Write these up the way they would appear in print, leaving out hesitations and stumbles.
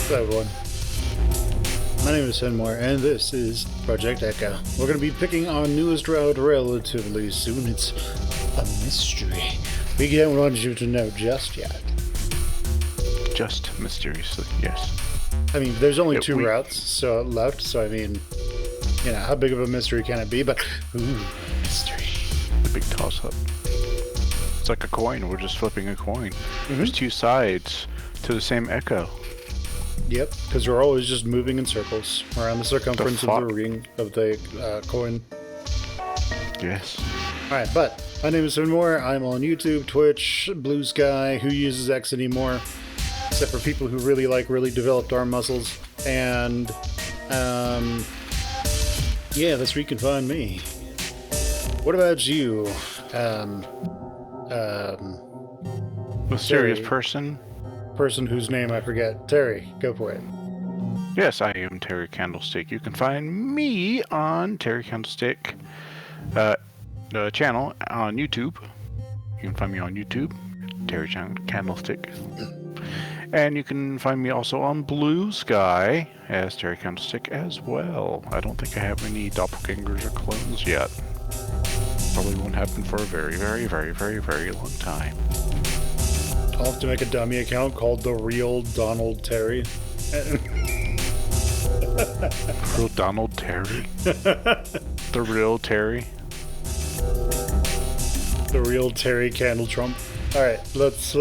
Hello everyone, my name is Muir, and this is Project Echo. We're going to be picking our newest route relatively soon. It's a mystery. We don't want you to know just yet. Just mysteriously, yes. I mean, there's only two routes left, so I mean, you know, how big of a mystery can it be? But, ooh, mystery. The big toss-up. It's like a coin, we're just flipping a coin. There's two sides to the same echo. Yep, because we're always just moving in circles around the circumference of the ring of the coin. Yes. Alright, but my name is Flynn. I'm on YouTube, Twitch, Blue Sky. Who uses X anymore? Except for people who really developed arm muscles. And, yeah, that's where you can find me. What about you? Mysterious Terry. person? Person whose name I forget. Terry, go for it. Yes, I am Terry Candlestick. You can find me on Terry Candlestick channel on YouTube. You can find me on YouTube, Terry Candlestick. And you can find me also on Blue Sky as Terry Candlestick as well. I don't think I have any doppelgangers or clones yet. Probably won't happen for a very long time. I'll have to make a dummy account called The Real Donald Terry. Real Donald Terry? The real Terry? The Real Terry Candle Trump. Alright, let's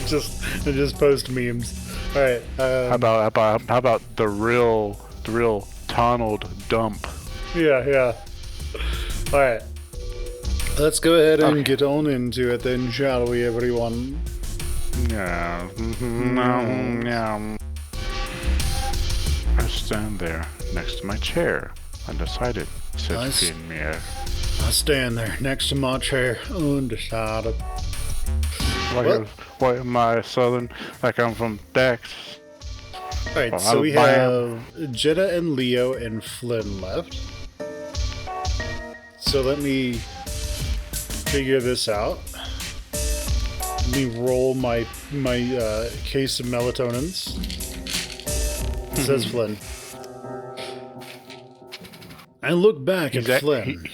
just post memes. Alright, how about the real Donald Dump? Yeah. Alright. Let's go ahead and get on into it then, shall we, everyone? Yeah. I stand there next to my chair, undecided, said Muir. I stand there next to my chair, undecided. Why am I southern? Like I'm from Texas. Alright, so we have Jetta and Leo and Flynn left. So let me figure this out. Let me roll my case of melatonins. Says Flynn. And look back at Flynn.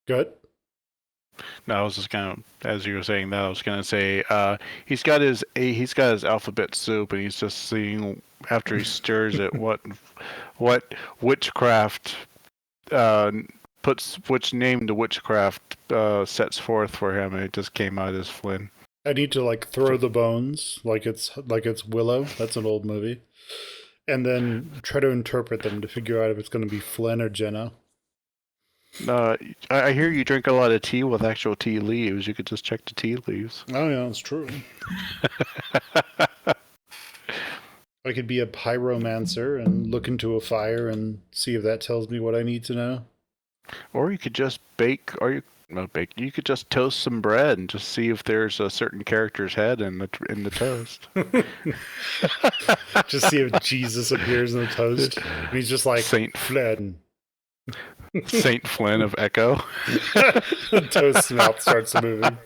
Good. No, I was just gonna, as you were saying that, I was gonna say, he's got his alphabet soup, and he's just seeing after he stirs it what witchcraft puts which name the witchcraft sets forth for him, and it just came out as Flynn. I need to like throw the bones like it's Willow. That's an old movie, and then try to interpret them to figure out if it's going to be Flynn or Jenna. I hear you drink a lot of tea with actual tea leaves. You could just check the tea leaves. Oh yeah, that's true. I could be a pyromancer and look into a fire and see if that tells me what I need to know. Or you could just bake, you could just toast some bread and just see if there's a certain character's head in the toast. Just see if Jesus appears in the toast. And he's just like, Saint Flynn. Saint Flynn of Echo. The toast's mouth starts moving.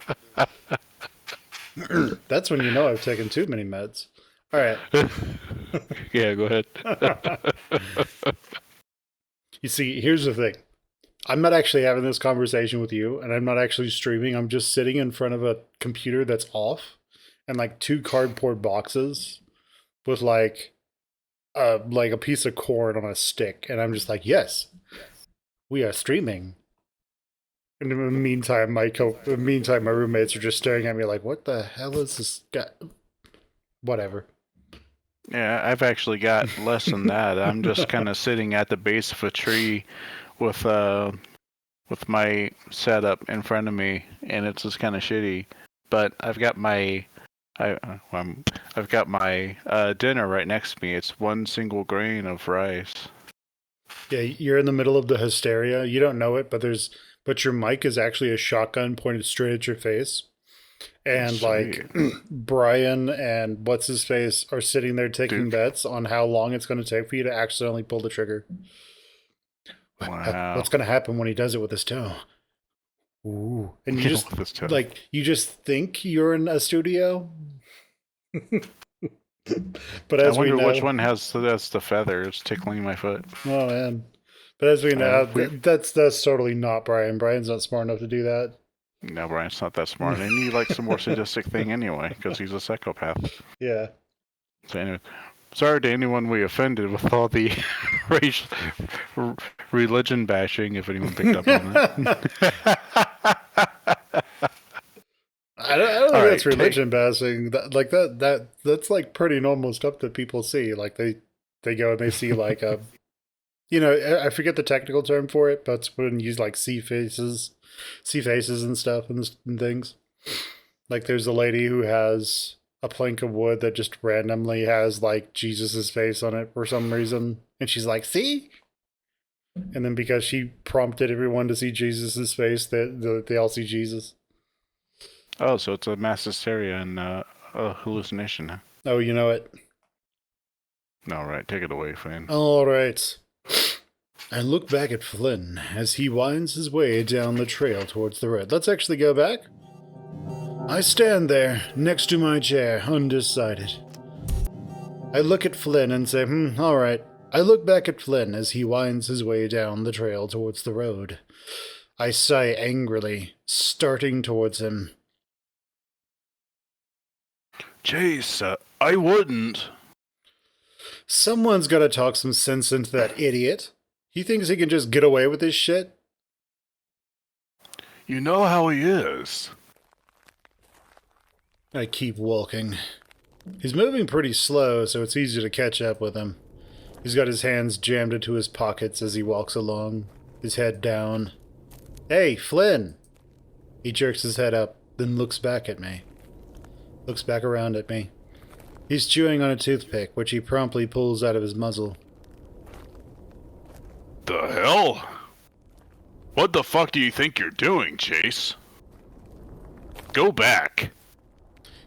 That's when you know I've taken too many meds. All right. Yeah, go ahead. You see, here's the thing. I'm not actually having this conversation with you, and I'm not actually streaming. I'm just sitting in front of a computer that's off, and like two cardboard boxes with like a piece of corn on a stick, and I'm just like, yes, we are streaming. And in the meantime, my roommates are just staring at me like, what the hell is this guy? Whatever. Yeah, I've actually got less than that. I'm just kind of sitting at the base of a tree with my setup in front of me, and it's just kind of shitty. But I've got my dinner right next to me. It's one single grain of rice. Yeah, you're in the middle of the hysteria. You don't know it, but your mic is actually a shotgun pointed straight at your face. And Sweet. like Brian and what's his face are sitting there taking bets on how long it's going to take for you to accidentally pull the trigger. Wow. What's going to happen when he does it with his toe? Ooh. And you just, like, you just think you're in a studio? But I as we wonder know, which one that's the feather. It's tickling my foot. oh man. But as we know, We that's totally not Brian. Brian's not smart enough to do that. No, Brian's not that smart, and he likes the more sadistic thing anyway, because he's a psychopath. Yeah. So anyway, sorry to anyone we offended with all the race, religion bashing, if anyone picked up on that. I don't think that's religion bashing. That's like pretty normal stuff that people see. Like they go and they see like a, I forget the technical term for it, but it's when you use like see faces and stuff and things. Like there's a lady who has a plank of wood that just randomly has like Jesus's face on it for some reason, and she's like, "See." And then because she prompted everyone to see Jesus's face, they all see Jesus. Oh, so it's a mass hysteria and a hallucination, huh? Oh, you know it. All right, take it away, Flynn. All right. I look back at Flynn as he winds his way down the trail towards the road. Let's actually go back. I stand there, next to my chair, undecided. I look at Flynn and say, all right. I look back at Flynn as he winds his way down the trail towards the road. I sigh angrily, starting towards him. Chase, I wouldn't. Someone's got to talk some sense into that idiot. He thinks he can just get away with this shit? You know how he is. I keep walking. He's moving pretty slow, so it's easy to catch up with him. He's got his hands jammed into his pockets as he walks along, his head down. Hey, Flynn! He jerks his head up, then looks back at me. Looks back around at me. He's chewing on a toothpick, which he promptly pulls out of his muzzle. The hell? What the fuck do you think you're doing, Chase? Go back.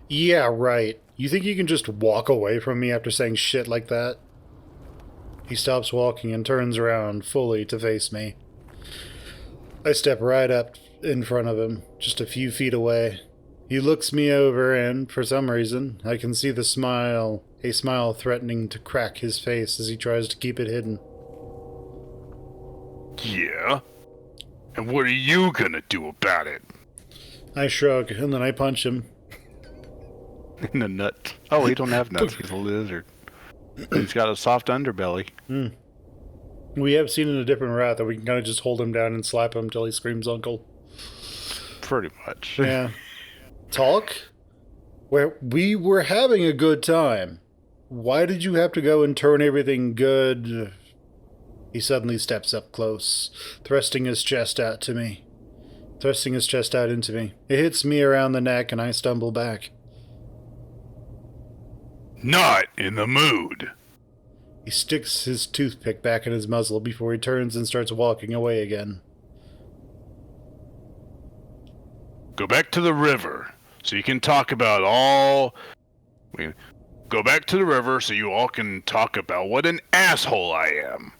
Yeah, right. You think you can just walk away from me after saying shit like that? He stops walking and turns around fully to face me. I step right up in front of him, just a few feet away. He looks me over and, for some reason, I can see a smile threatening to crack his face as he tries to keep it hidden. Yeah? And what are you gonna do about it? I shrug, and then I punch him. In the nuts. Oh, he don't have nuts. He's a lizard. He's got a soft underbelly. We have seen in a different route that we can kind of just hold him down and slap him until he screams uncle. Pretty much. Yeah. Talk? Where we were having a good time. Why did you have to go and turn everything good? He suddenly steps up close, thrusting his chest out into me. It hits me around the neck and I stumble back. Not in the mood. He sticks his toothpick back in his muzzle before he turns and starts walking away again. Go back to the river so you can talk about all... Go back to the river so you all can talk about what an asshole I am.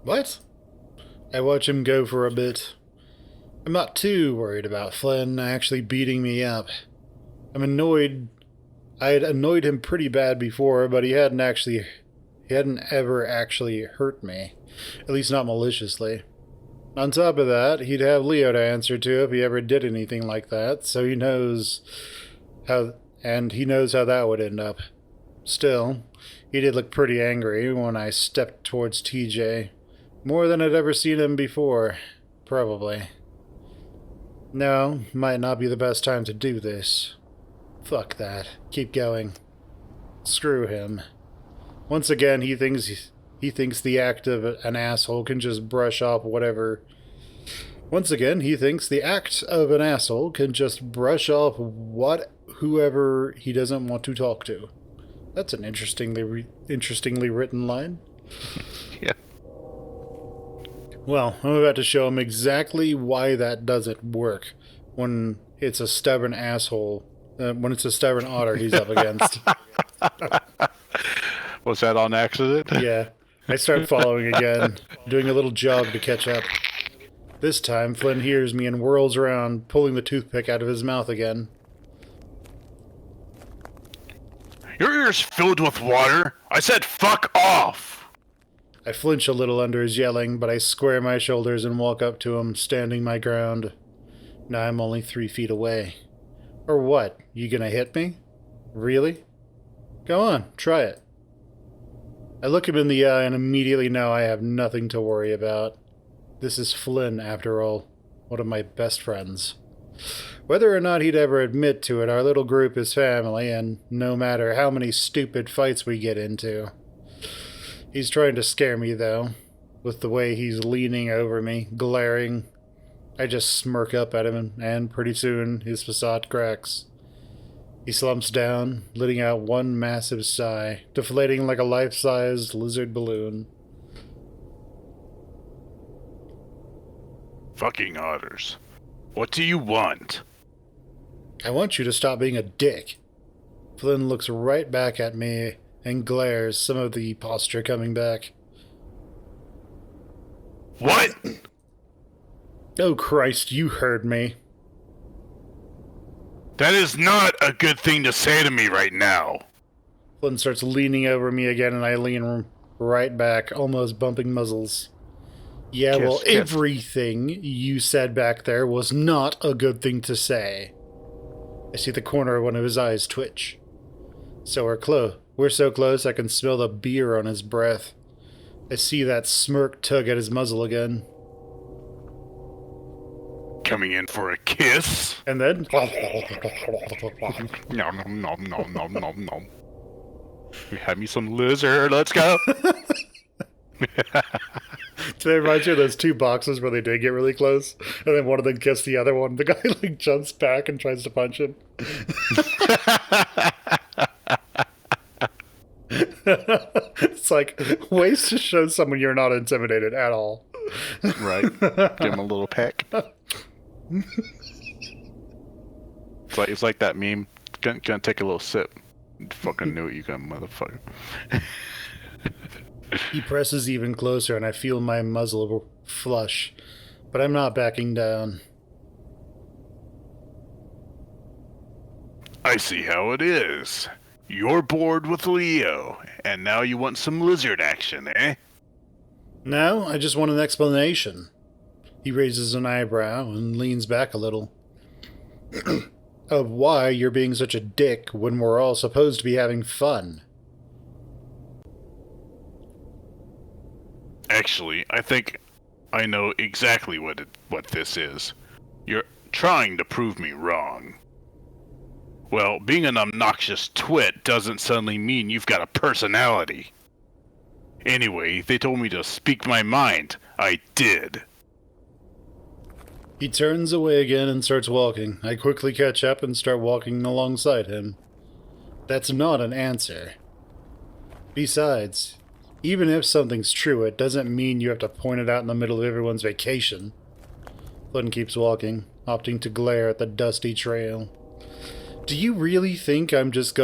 What? I watch him go for a bit. I'm not too worried about Flynn actually beating me up. I'm annoyed. I had annoyed him pretty bad before, but he hadn't ever actually hurt me. At least not maliciously. On top of that, he'd have Leo to answer to if he ever did anything like that, so he knows how that would end up. Still, he did look pretty angry when I stepped towards TJ. More than I'd ever seen him before, probably. No, might not be the best time to do this. Fuck that. Keep going. Screw him. Once again, he thinks the act of an asshole can just brush off whatever. Once again, he thinks the act of an asshole can just brush off whoever he doesn't want to talk to. That's an interestingly written line. Yeah. Well, I'm about to show him exactly why that doesn't work when it's a stubborn asshole. When it's a stubborn otter he's up against. Was that on accident? Yeah. I start following again, doing a little jog to catch up. This time, Flynn hears me and whirls around, pulling the toothpick out of his mouth again. Your ear's filled with water. I said fuck off. I flinch a little under his yelling, but I square my shoulders and walk up to him, standing my ground. Now I'm only 3 feet away. Or what? You gonna hit me? Really? Go on, try it. I look him in the eye and immediately know I have nothing to worry about. This is Flynn, after all, one of my best friends. Whether or not he'd ever admit to it, our little group is family, and no matter how many stupid fights we get into. He's trying to scare me, though, with the way he's leaning over me, glaring. I just smirk up at him, and pretty soon his facade cracks. He slumps down, letting out one massive sigh, deflating like a life-sized lizard balloon. Fucking otters. What do you want? I want you to stop being a dick. Flynn looks right back at me and glares, some of the posture coming back. What? Oh Christ, you heard me. That is not a good thing to say to me right now. Flynn starts leaning over me again, and I lean right back, almost bumping muzzles. Yeah, Kiss. Everything you said back there was not a good thing to say. I see the corner of one of his eyes twitch. So we're so close I can smell the beer on his breath. I see that smirk tug at his muzzle again. Coming in for a kiss? And then... Nom nom nom nom nom nom nom. You had me some lizard, let's go! They remind you of those 2 boxes where they did get really close, and then one of them kissed the other one. The guy like jumps back and tries to punch him. It's like ways to show someone you're not intimidated at all. Right. Give him a little peck. It's like that meme. Gonna take a little sip. Fucking knew it, you got motherfucker. He presses even closer, and I feel my muzzle flush, but I'm not backing down. I see how it is. You're bored with Leo, and now you want some lizard action, eh? No, I just want an explanation. He raises an eyebrow and leans back a little. Of why you're being such a dick when we're all supposed to be having fun. Actually, I think I know exactly what this is. You're trying to prove me wrong. Well, being an obnoxious twit doesn't suddenly mean you've got a personality. Anyway, they told me to speak my mind. I did. He turns away again and starts walking. I quickly catch up and start walking alongside him. That's not an answer. Besides, even if something's true, it doesn't mean you have to point it out in the middle of everyone's vacation. Flynn keeps walking, opting to glare at the dusty trail. Do you really think I'm just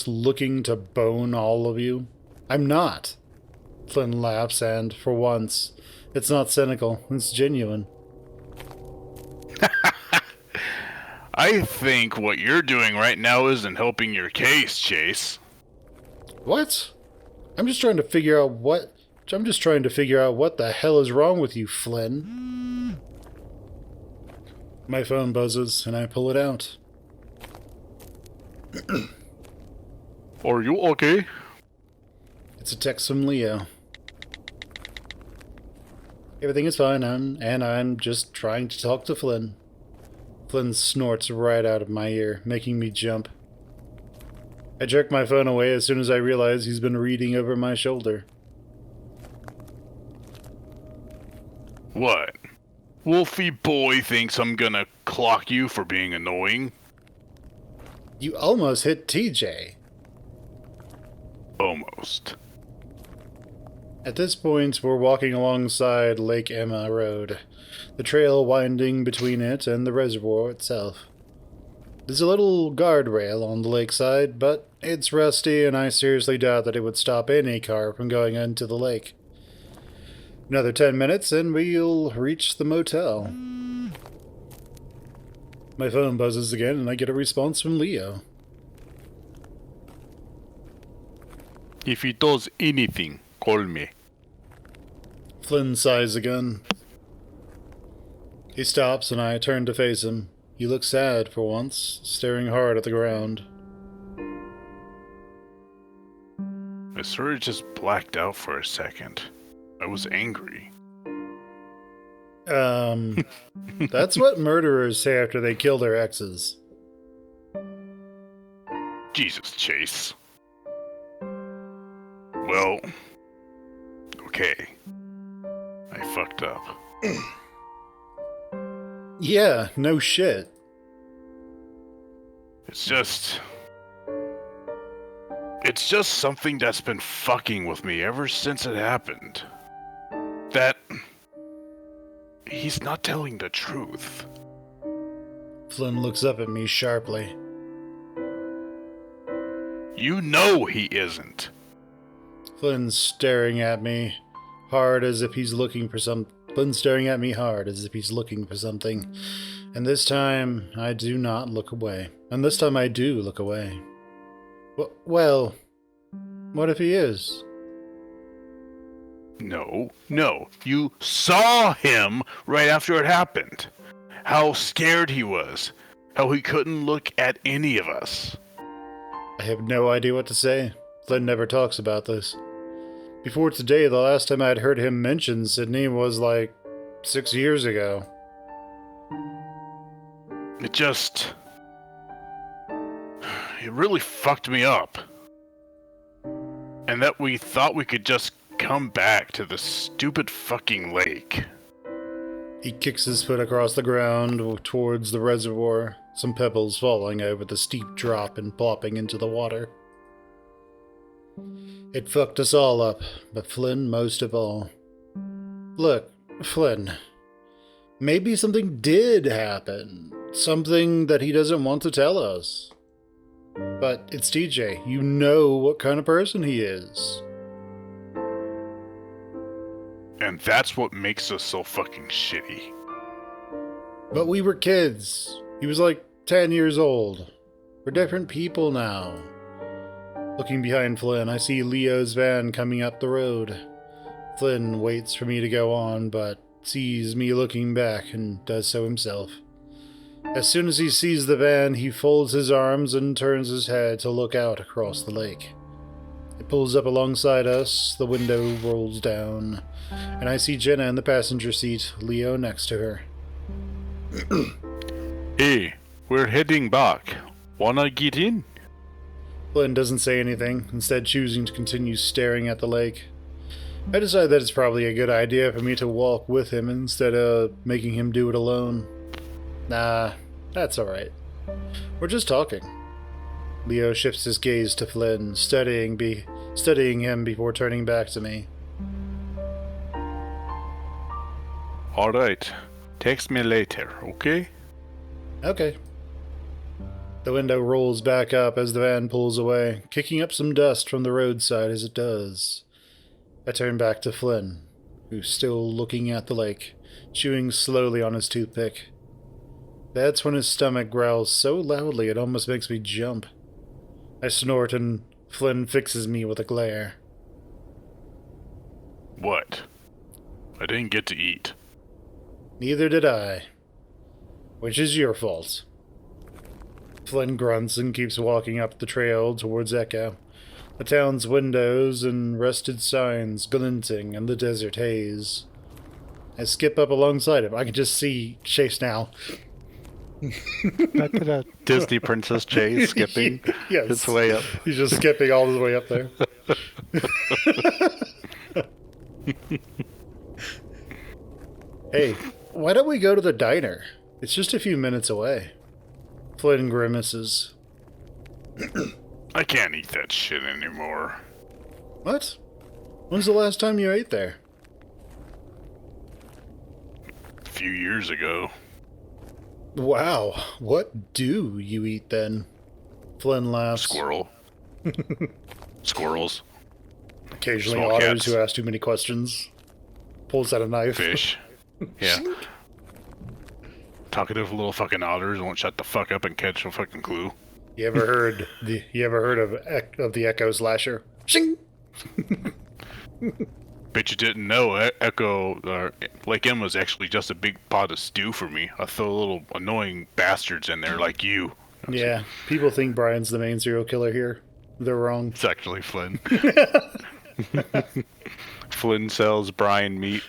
looking to bone all of you? I'm not. Flynn laughs and, for once, it's not cynical, it's genuine. I think what you're doing right now isn't helping your case, Chase. What? I'm just trying to figure out what the hell is wrong with you, Flynn. My phone buzzes, and I pull it out. Are you okay? It's a text from Leo. Everything is fine, I'm just trying to talk to Flynn. Flynn snorts right out of my ear, making me jump. I jerk my phone away as soon as I realize he's been reading over my shoulder. What? Wolfie boy thinks I'm gonna clock you for being annoying? You almost hit TJ. Almost. At this point, we're walking alongside Lake Emma Road, the trail winding between it and the reservoir itself. There's a little guardrail on the lakeside, but it's rusty and I seriously doubt that it would stop any car from going into the lake. Another 10 minutes and we'll reach the motel. My phone buzzes again and I get a response from Leo. If he does anything, call me. Flynn sighs again. He stops and I turn to face him. He looks sad for once, staring hard at the ground. I sort of just blacked out for a second. I was angry. That's what murderers say after they kill their exes. Jesus, Chase. Well, okay. I fucked up. Yeah, no shit. It's just something that's been fucking with me ever since it happened. That he's not telling the truth. Flynn looks up at me sharply. You know he isn't. Flynn's staring at me hard as if he's looking for something. Flynn's staring at me hard as if he's looking for something. And this time, I do not look away. And this time I do look away. Well, what if he is? No. You saw him right after it happened. How scared he was. How he couldn't look at any of us. I have no idea what to say. Flynn never talks about this. Before today, the last time I'd heard him mention Sydney was like 6 years ago. It really fucked me up. And that we thought we could just come back to the stupid fucking lake. He kicks his foot across the ground towards the reservoir, some pebbles falling over the steep drop and plopping into the water. It fucked us all up, but Flynn most of all. Look, Flynn, maybe something did happen. Something that he doesn't want to tell us. But it's DJ. You know what kind of person he is. And that's what makes us so fucking shitty. But we were kids. He was like 10 years old. We're different people now. Looking behind Flynn, I see Leo's van coming up the road. Flynn waits for me to go on, but sees me looking back and does so himself. As soon as he sees the van, he folds his arms and turns his head to look out across the lake. It pulls up alongside us, the window rolls down, and I see Jenna in the passenger seat, Leo next to her. Hey, we're heading back. Wanna get in? Flynn doesn't say anything, instead choosing to continue staring at the lake. I decide that it's probably a good idea for me to walk with him instead of making him do it alone. Nah, that's alright. We're just talking. Leo shifts his gaze to Flynn, studying him before turning back to me. Alright, text me later, okay? Okay. The window rolls back up as the van pulls away, kicking up some dust from the roadside as it does. I turn back to Flynn, who's still looking at the lake, chewing slowly on his toothpick. That's when his stomach growls so loudly it almost makes me jump. I snort and Flynn fixes me with a glare. What? I didn't get to eat. Neither did I. Which is your fault. Flynn grunts and keeps walking up the trail towards Echo, the town's windows and rusted signs glinting in the desert haze. I skip up alongside him. I can just see Chase now. Disney Princess Chase skipping Yes. his way up. He's just skipping all his way up there. Hey, why don't we go to the diner? It's just a few minutes away. Flynn grimaces. I can't eat that shit anymore. What? When's the last time you ate there? A few years ago. Wow, what do you eat then? Flynn laughs. Squirrel. Squirrels. Occasionally Small otters cats. who ask too many questions. Pulls out a knife. Fish. Yeah. Talkative little fucking otters won't shut the fuck up and catch a fucking clue. You ever heard of the Echo Slasher? Shing! Bet you didn't know Lake Emma's actually just a big pot of stew for me. I throw little annoying bastards in there like you. Yeah, people think Brian's the main serial killer here. They're wrong. It's actually Flynn. Flynn sells Brian meat,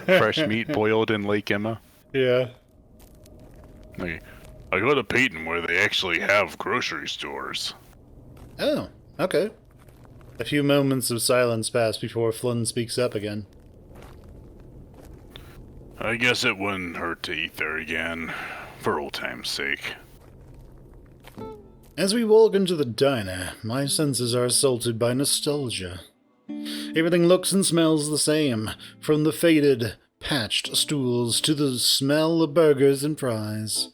fresh meat boiled in Lake Emma. Yeah. I go to Peyton where they actually have grocery stores. Oh, okay. A few moments of silence pass before Flynn speaks up again. I guess it wouldn't hurt to eat there again, for old time's sake. As we walk into the diner, my senses are assaulted by nostalgia. Everything looks and smells the same, from the faded, patched stools to the smell of burgers and fries.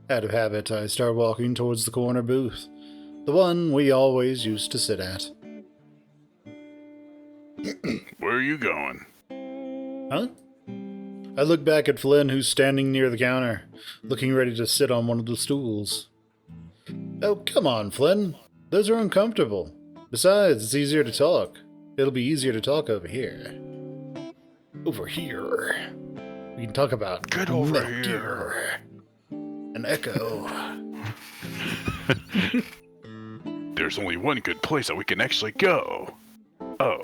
Out of habit, I start walking towards the corner booth, the one we always used to sit at. Where are you going? Huh? I look back at Flynn, who's standing near the counter, looking ready to sit on one of the stools. Oh, come on, Flynn. Those are uncomfortable. Besides, it's easier to talk. It'll be easier to talk over here. Over here. We can talk about Get over Metal here. Gear. An echo. There's only one good place that we can actually go. Oh,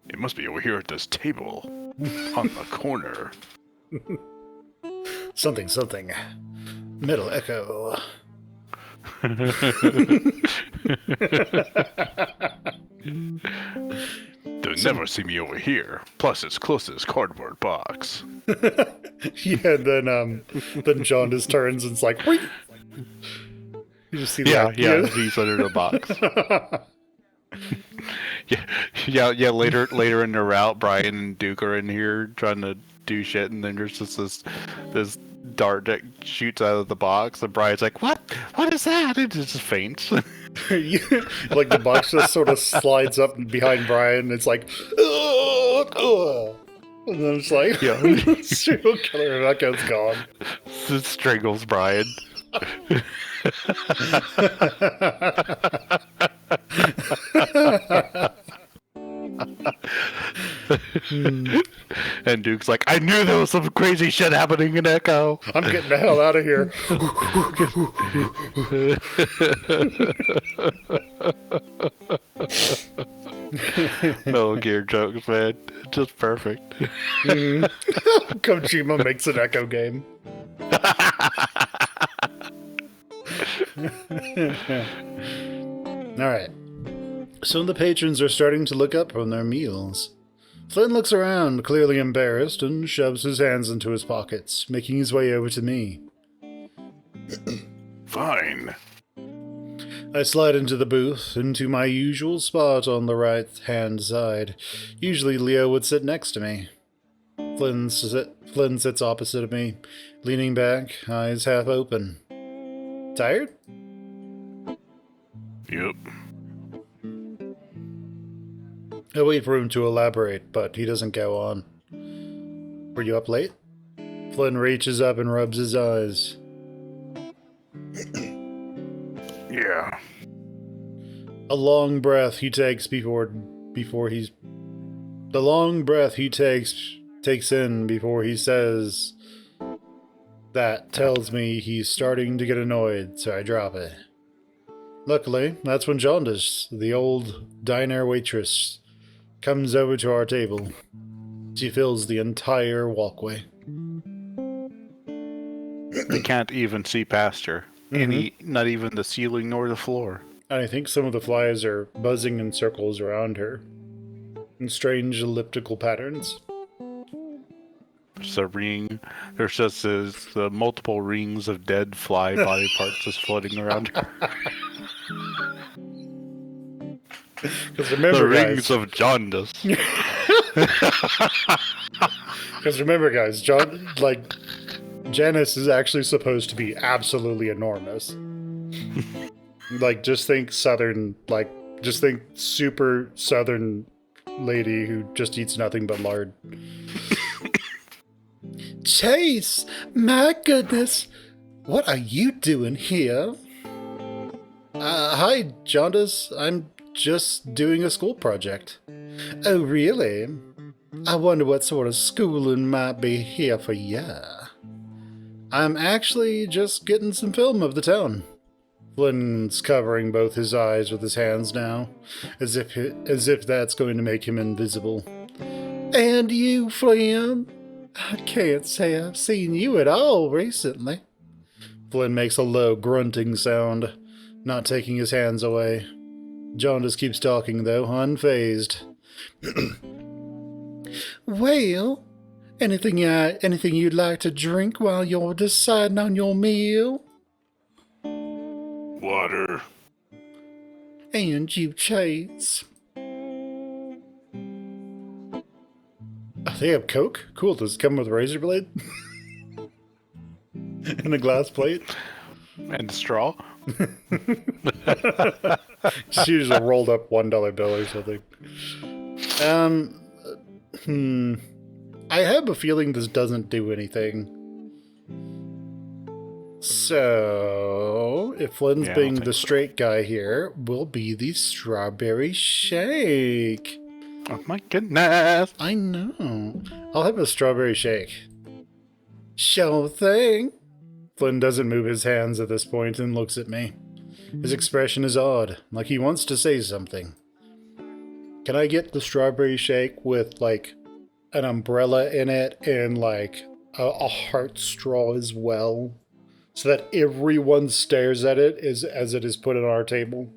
it must be over here at this table. On the corner. Something, something. Metal echo. They'll never see me over here. Plus, it's close to this cardboard box. Yeah, then John just turns and it's like, wait. You just see that. Yeah, he's under the box. yeah. Later in the route, Brian and Duke are in here trying to do shit, and then there's just this dart that shoots out of the box, and Brian's like, "What? What is that?" And it just faints. Like the box just sort of slides up behind Brian, and it's like, and then it's like, serial killer, and that guy's gone. It strangles Brian. And Duke's like, I knew there was some crazy shit happening in Echo. I'm getting the hell out of here. Metal Gear jokes, man. Just perfect. Kojima makes an Echo game. Alright. Some of the patrons are starting to look up from their meals. Flynn looks around, clearly embarrassed, and shoves his hands into his pockets, making his way over to me. Fine. I slide into the booth, into my usual spot on the right-hand side. Usually Leo would sit next to me. Flynn sits opposite of me, leaning back, eyes half open. Tired? Yep. I wait for him to elaborate, but he doesn't go on. Were you up late? Flynn reaches up and rubs his eyes. Yeah. A long breath he takes takes in before he says that tells me he's starting to get annoyed, so I drop it. Luckily, that's when Jaundice, the old diner waitress, comes over to our table. She fills the entire walkway. I can't even see past her. Not even the ceiling nor the floor. And I think some of the flies are buzzing in circles around her, in strange elliptical patterns. There's a ring. There's just the multiple rings of dead fly body parts just floating around her. Because remember, the guys, rings of jaundice. Because remember, guys, Janice is actually supposed to be absolutely enormous. Just think super southern lady who just eats nothing but lard. Chase, my goodness, what are you doing here? Hi, Jaundice. I'm just doing a school project. Oh, really? I wonder what sort of schooling might be here for ya. I'm actually just getting some film of the town. Flynn's covering both his eyes with his hands now, as if that's going to make him invisible. And you, Flynn? I can't say I've seen you at all recently. Flynn makes a low grunting sound, not taking his hands away. John just keeps talking, though, unfazed. Well, anything you'd like to drink while you're deciding on your meal? Water. And you, Chase? Oh, they have Coke? Cool, does it come with a razor blade? And a glass plate? And straw. Just use a rolled up $1 bill or something. I have a feeling this doesn't do anything. So, if Flynn's being the straight guy here, will be the strawberry shake. Oh my goodness. I know. I'll have a strawberry shake. Sure thing. Flynn doesn't move his hands at this point and looks at me. His expression is odd, like he wants to say something. Can I get the strawberry shake with, like, an umbrella in it and, like, a heart straw as well? So that everyone stares at it as it is put on our table?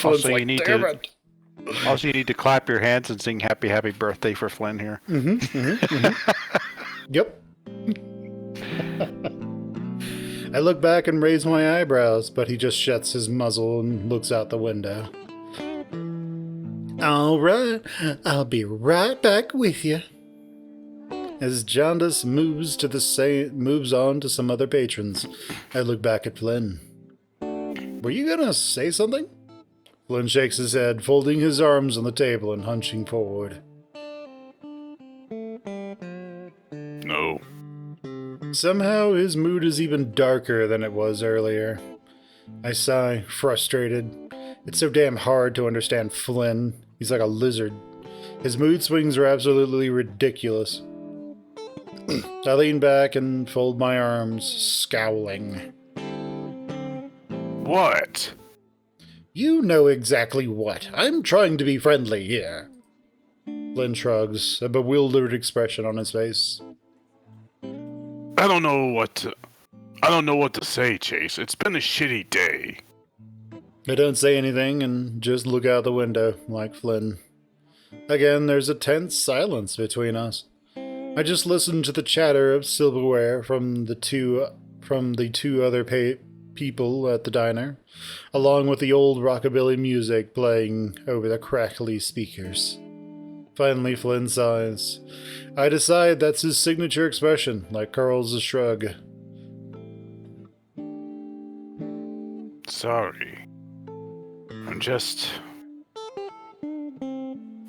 Also, you need to clap your hands and sing happy, happy birthday for Flynn here. Yep. I look back and raise my eyebrows, but he just shuts his muzzle and looks out the window. All right, I'll be right back with you. As Jaundice moves on to some other patrons, I look back at Flynn. Were you gonna say something? Flynn shakes his head, folding his arms on the table and hunching forward. No. Somehow his mood is even darker than it was earlier. I sigh, frustrated. It's so damn hard to understand Flynn. He's like a lizard. His mood swings are absolutely ridiculous. I lean back and fold my arms, scowling. What? You know exactly what. I'm trying to be friendly here. Flynn shrugs, a bewildered expression on his face. I don't know what to say, Chase. It's been a shitty day. I don't say anything and just look out the window, like Flynn. Again, there's a tense silence between us. I just listen to the chatter of silverware from the two other people at the diner, along with the old rockabilly music playing over the crackly speakers. Finally, Flynn sighs. I decide that's his signature expression, like curls a shrug. Sorry. I'm just...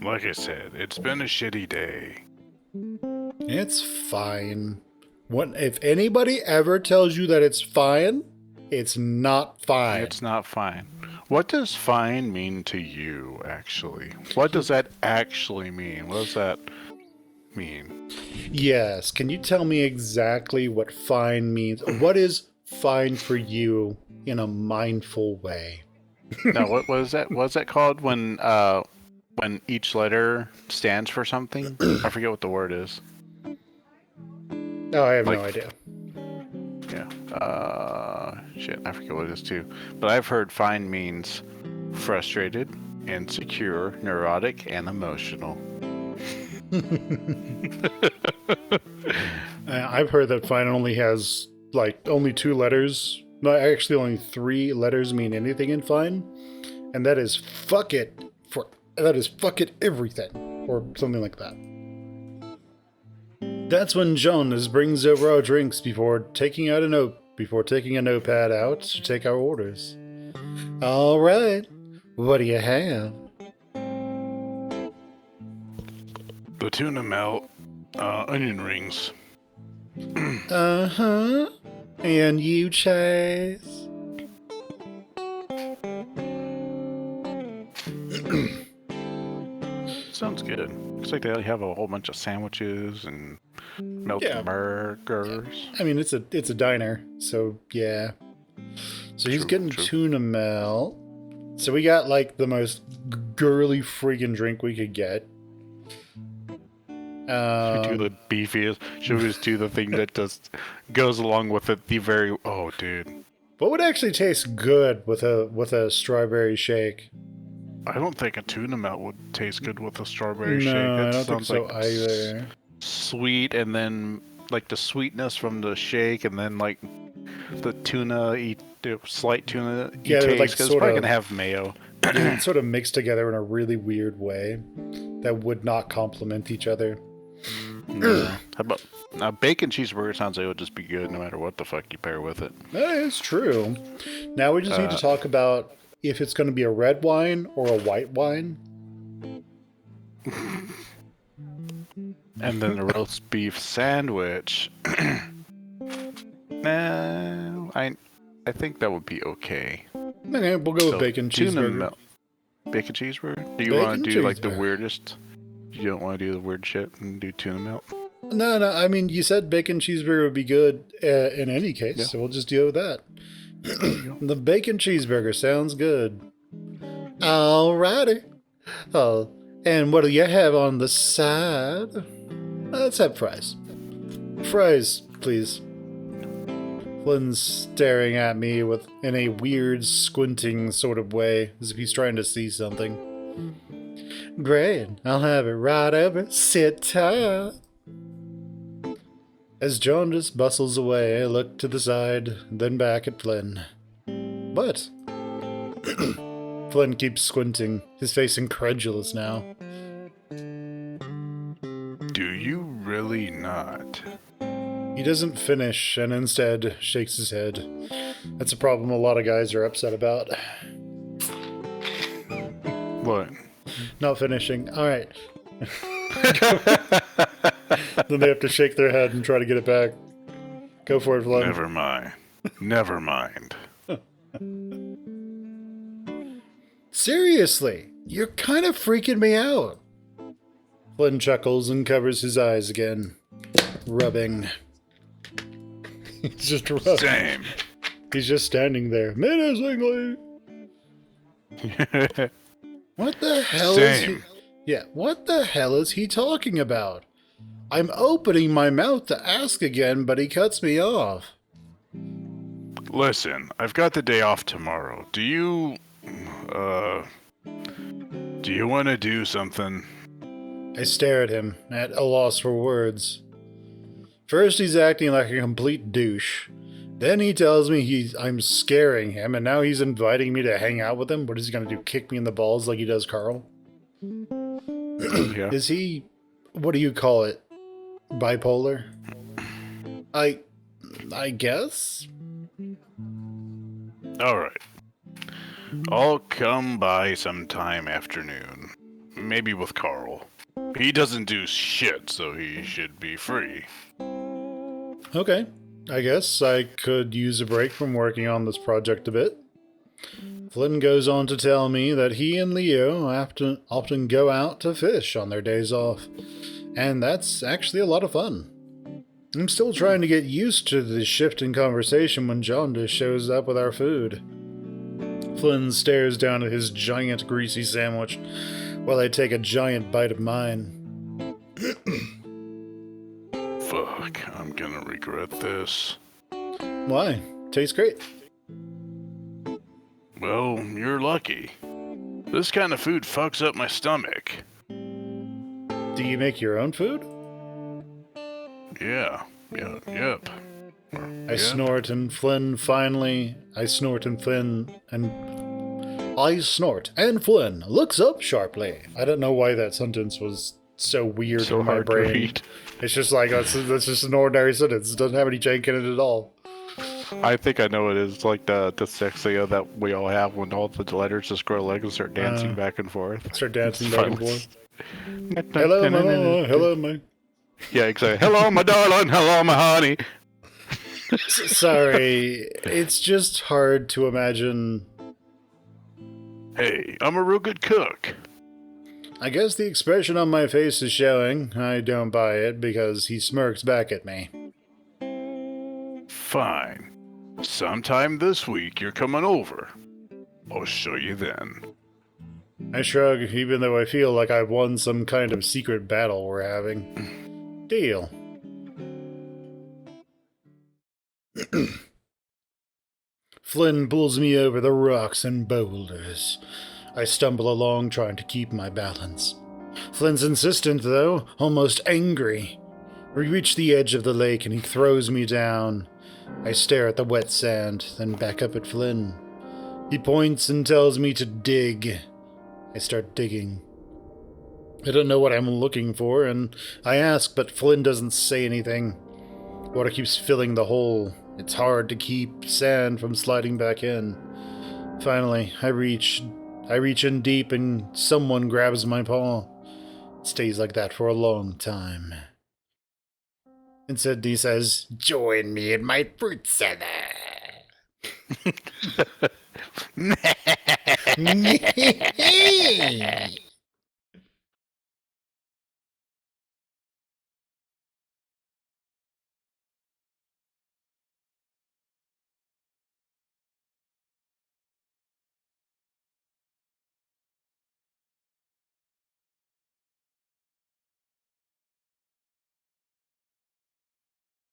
Like I said, it's been a shitty day. It's fine. If anybody ever tells you that it's fine, it's not fine. It's not fine. What does fine mean to you, actually? What does that actually mean? What does that mean? Yes, can you tell me exactly what fine means? What is fine for you in a mindful way? Now, what was that? What's that called when each letter stands for something? I forget what the word is. Oh, I have no idea. Yeah. Shit, I forget what it is too. But I've heard fine means frustrated, insecure, neurotic, and emotional. I've heard that fine only has, only 2 letters. No, actually only 3 letters mean anything in fine. And that is fuck it everything. Or something like that. That's when Jonas brings over our drinks before taking a notepad out to take our orders. All right, what do you have? The tuna melt, onion rings. Uh-huh. And you, Chase? Sounds good. Looks like they have a whole bunch of sandwiches and melted Yeah. burgers. I mean, it's a diner, so yeah. So he's True, getting true. tuna melt. So we got like the most girly freaking drink we could get. Should we do the beefiest? Should we just do the thing that just goes along with it? The very dude. What would actually taste good with a strawberry shake? I don't think a tuna melt would taste good with a strawberry shake. No, That I don't think sounds so like either. Sweet, and then like the sweetness from the shake, and then like the tuna, the slight tuna Yeah, they're, taste. like, 'Cause it's sorta- probably gonna have mayo. Yeah, it's sort of mixed together in a really weird way that would not complement each other. Yeah. How about now? Bacon cheeseburger sounds like it would just be good no matter what the fuck you pair with it. It's true. Now we just need to talk about if it's going to be a red wine or a white wine. And then a roast beef sandwich. Nah, I think that would be okay. Okay, we'll go with bacon cheeseburger. Bacon cheeseburger? Do you Bacon want to do like the cheeseburger. weirdest? You don't want to do the weird shit and do tuna melt? No, I mean, you said bacon cheeseburger would be good in any case, Yeah. so we'll just go with that. The bacon cheeseburger sounds good. Alrighty. Oh, and what do you have on the side? Let's have fries. Fries, please. Flynn's staring at me in a weird, squinting sort of way, as if he's trying to see something. Great, I'll have it right over. Sit tight. As John just bustles away, I look to the side, then back at Flynn. What? Flynn keeps squinting, his face incredulous now. Do you really not? He doesn't finish and instead shakes his head. That's a problem a lot of guys are upset about. What? Not finishing. Alright. Then they have to shake their head and try to get it back. Go for it, Flynn. Never mind. Never mind. Seriously, you're kind of freaking me out. Flynn chuckles and covers his eyes again. Rubbing. He's just rubbing. Same. He's just standing there, menacingly. What the hell is he? Same. Yeah, what the hell is he talking about? I'm opening my mouth to ask again, but he cuts me off. Listen, I've got the day off tomorrow. Do you want to do something? I stare at him, at a loss for words. First he's acting like a complete douche. Then he tells me I'm scaring him, and now he's inviting me to hang out with him. What is he gonna do, kick me in the balls like he does Carl? Yeah. Is he, what do you call it, bipolar? I guess? Alright. I'll come by sometime afternoon. Maybe with Carl. He doesn't do shit, so he should be free. Okay, I guess I could use a break from working on this project a bit. Flynn goes on to tell me that he and Leo often go out to fish on their days off, and that's actually a lot of fun. I'm still trying to get used to the shift in conversation when John just shows up with our food. Flynn stares down at his giant greasy sandwich while I take a giant bite of mine. Fuck, I'm gonna regret this. Why? Tastes great. Well, you're lucky. This kind of food fucks up my stomach. Do you make your own food? Yep. I snort and Flynn looks up sharply. I don't know why that sentence was so weird So in my hard to brain. read. It's just like, that's just an ordinary sentence. It doesn't have any jank in it at all. I think I know it is like the dyslexia that we all have when all the letters just grow legs and start dancing back and forth. Start dancing back and Finally. forth. Hello, mama. Hello, my. Yeah, exactly. Hello, my darling. Hello, my honey. Sorry. It's just hard to imagine Hey, I'm a real good cook. I guess the expression on my face is showing. I don't buy it because he smirks back at me. Fine. Sometime this week you're coming over. I'll show you then. I shrug, even though I feel like I've won some kind of secret battle we're having. Deal. Flynn pulls me over the rocks and boulders. I stumble along trying to keep my balance. Flynn's insistent, though, almost angry. We reach the edge of the lake and he throws me down. I stare at the wet sand, then back up at Flynn. He points and tells me to dig. I start digging. I don't know what I'm looking for, and I ask, but Flynn doesn't say anything. Water keeps filling the hole. It's hard to keep sand from sliding back in. Finally, I reach in deep and someone grabs my paw. It stays like that for a long time. And Sydney says, "Join me in my fruit salad."